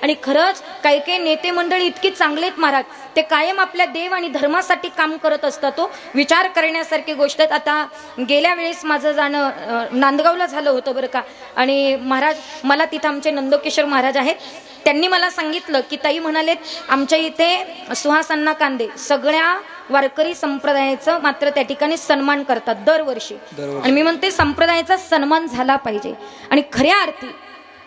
आणि खरंच काही काही नेते मंडळी इतकी चांगलेत महाराज, ते कायम आपल्या देव आणि धर्मासाठी काम करत असतात. तो विचार करण्यासारखी गोष्ट आहे. आता गेल्या वेळेस माझं जाणं नांदगावला झालं होतं बरं का, आणि महाराज मला तिथं आमचे नंदकिशोर महाराज आहेत, त्यांनी मला सांगितलं की ताई म्हणालेत आमच्या इथे सुहास अण्णा कांदे सगळ्या वारकरी संप्रदायाचं मात्र त्या ठिकाणी सन्मान करतात दरवर्षी. आणि मी म्हणते संप्रदायाचा सन्मान झाला पाहिजे. आणि खऱ्या अर्थी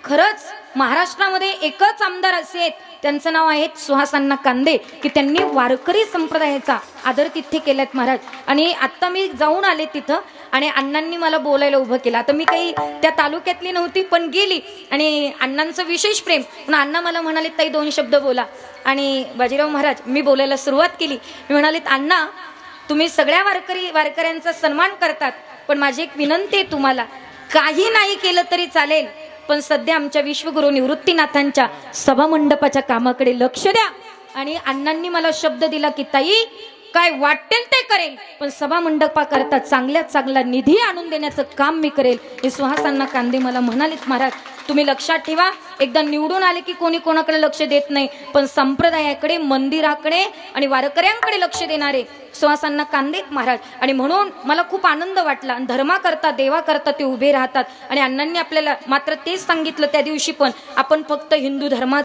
खरंच महाराष्ट्रामध्ये एकच आमदार असे आहेत, त्यांचं नाव आहे सुहास अण्णा कांदे, की त्यांनी वारकरी संप्रदायाचा आदर तिथे केलात महाराज. आणि आत्ता मी जाऊन आले तिथं आणि अण्णांनी मला बोलायला उभं केलं. आता मी काही त्या तालुक्यातली नव्हती पण गेली आणि अण्णांचं विशेष प्रेम, पण अण्णा मला म्हणाले ताई 2 शब्द बोला. आणि बाजीराव महाराज मी बोलायला सुरुवात केली. मी म्हणालेत अण्णा तुम्ही सगळ्या वारकऱ्यांचा सन्मान करतात, पण माझी एक विनंती आहे तुम्हाला, काही नाही केलं तरी चालेल पण सध्या आमच्या विश्वगुरु निवृत्तीनाथांच्या सभामंडपाच्या कामाकडे लक्ष द्या. आणि अण्णांनी मला शब्द दिला की ताई काय वाटेल ते करेल, पण सभामंडपाकरता चांगल्यात चांगला निधी आणून देण्याचं काम मी करेल. हे सुहास अण्णा कांदे मला म्हणालेत महाराज तुम्ही लक्षात ठेवा, एकदा निवडून आले की कोणी कोणाकडे लक्ष देत नाही, पण संप्रदायाकडे, मंदिराकडे आणि वारकऱ्यांकडे लक्ष देणारे सुहास अण्णा कांदे महाराज. आणि म्हणून मला खूप आनंद वाटला. धर्माकरता देवाकरता ते उभे राहतात. आणि अण्णांनी आपल्याला मात्र तेच सांगितलं त्या दिवशी पण, आपण फक्त हिंदू धर्मात